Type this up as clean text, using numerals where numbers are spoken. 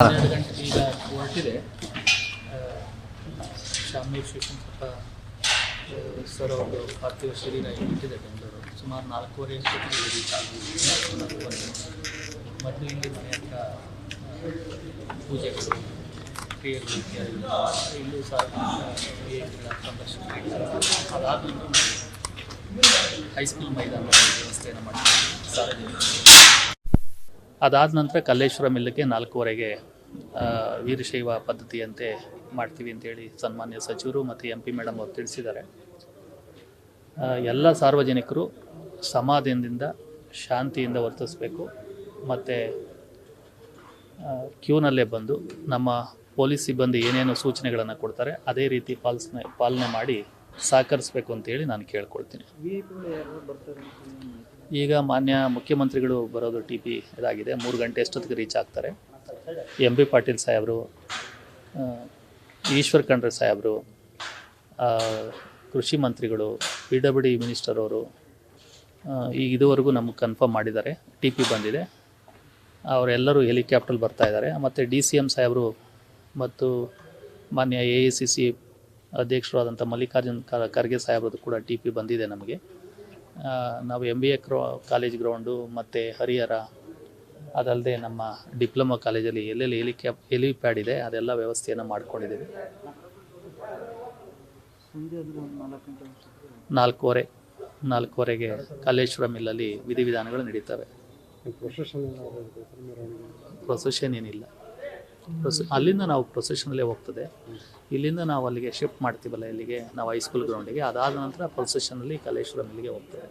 12 ಗಂಟೆ ಈಗ ಹೊರಟಿದೆ. ಶಾಮನೂರು ಶಿವಶಂಕರಪ್ಪ ಸರ್ ಅವರು ಪಾರ್ಥಿವ ಶರೀರ ಇಟ್ಟಿದೆ ಬೆಂಗಳೂರು. ಸುಮಾರು 4:15 ಮೊದಲು ಇಲ್ಲಿ ಮನೆ ಹತ್ರ ಪೂಜೆಗಳು ಕ್ರಿಯೆಗಳು ಇತ್ಯಾದಿ ಇಲ್ಲೂ ಸಾರ್ವಜನಿಕ ಸಂದರ್ಶನ. ಅದಾದ ನಂತರ ಹೈಸ್ಕೂಲ್ ಮೈದಾನದ ವ್ಯವಸ್ಥೆಯನ್ನು ಮಾಡ್ತೀವಿ ಸಾರ್ವಜನಿಕರು. ಅದಾದ ನಂತರ ಕಲ್ಲೇಶ್ವರಂ ಇಲ್ಲಕ್ಕೆ 4:15ಗೆ ವೀರಶೈವ ಪದ್ಧತಿಯಂತೆ ಮಾಡ್ತೀವಿ ಅಂತೇಳಿ ಸನ್ಮಾನ್ಯ ಸಚಿವರು ಮತ್ತು MP ಮೇಡಮ್ ಅವರು ತಿಳಿಸಿದ್ದಾರೆ. ಎಲ್ಲ ಸಾರ್ವಜನಿಕರು ಸಮಾಧಾನದಿಂದ ಶಾಂತಿಯಿಂದ ವರ್ತಿಸಬೇಕು ಮತ್ತು ಕ್ಯೂನಲ್ಲೇ ಬಂದು ನಮ್ಮ ಪೊಲೀಸ್ ಸಿಬ್ಬಂದಿ ಏನೇನು ಸೂಚನೆಗಳನ್ನು ಕೊಡ್ತಾರೆ ಅದೇ ರೀತಿ ಪಾಲನೆ ಮಾಡಿ ಸಹಕರಿಸಬೇಕು ಅಂತೇಳಿ ನಾನು ಕೇಳ್ಕೊಳ್ತೀನಿ. ಈಗ ಮಾನ್ಯ ಮುಖ್ಯಮಂತ್ರಿಗಳು ಬರೋದು TP ಇದಾಗಿದೆ. 3 ಗಂಟೆ ಅಷ್ಟೊತ್ತಿಗೆ ರೀಚ್ ಆಗ್ತಾರೆ. MB ಪಾಟೀಲ್ ಸಾಹೇಬರು, ಈಶ್ವರ್ ಖಂಡ್ರೆ ಸಾಹೇಬರು, ಕೃಷಿ ಮಂತ್ರಿಗಳು, PWD ಮಿನಿಸ್ಟರ್ ಅವರು ಈಗ ಇದುವರೆಗೂ ನಮಗೆ ಕನ್ಫರ್ಮ್ ಮಾಡಿದ್ದಾರೆ. TP ಬಂದಿದೆ. ಅವರೆಲ್ಲರೂ ಹೆಲಿಕಾಪ್ಟರ್ ಬರ್ತಾ ಇದ್ದಾರೆ. ಮತ್ತು DCM ಸಾಹೇಬರು ಮತ್ತು ಮಾನ್ಯ AICC ಅಧ್ಯಕ್ಷರಾದಂಥ ಮಲ್ಲಿಕಾರ್ಜುನ್ ಖರ್ಗೆ ಸಾಹೇಬ್ರದ್ದು ಕೂಡ TP ಬಂದಿದೆ ನಮಗೆ. ನಾವು MBA ಕಾಲೇಜ್ ಗ್ರೌಂಡು ಮತ್ತು ಹರಿಹರ, ಅದಲ್ಲದೆ ನಮ್ಮ ಡಿಪ್ಲೊಮಾ ಕಾಲೇಜಲ್ಲಿ ಎಲ್ಲೆಲ್ಲಿ ಹೆಲಿಪ್ಯಾಡ್ ಇದೆ ಅದೆಲ್ಲ ವ್ಯವಸ್ಥೆಯನ್ನು ಮಾಡ್ಕೊಂಡಿದ್ದೀವಿ. 4:15ಗೆ ಕಲ್ಲೇಶ್ವರಂ ಮಿಲ್ಲಲ್ಲಿ ವಿಧಿವಿಧಾನಗಳು ನಡೀತವೆ. ಪ್ರೊಸೆಷನ್ ಏನಿಲ್ಲ. ಅಲ್ಲಿಂದ ನಾವು ಪ್ರೊಸೆಷನಲ್ಲೇ ಹೋಗ್ತದೆ. ಇಲ್ಲಿಂದ ನಾವು ಅಲ್ಲಿಗೆ ಶಿಫ್ಟ್ ಮಾಡ್ತೀವಲ್ಲ, ಇಲ್ಲಿಗೆ ನಾವು ಹೈಸ್ಕೂಲ್ ಗ್ರೌಂಡಿಗೆ. ಅದಾದ ನಂತರ ಪ್ರೊಸೆಷನಲ್ಲಿ ಕಲ್ಲೇಶ್ವರಂ ಮಿಲ್ಲಿಗೆ ಹೋಗ್ತದೆ.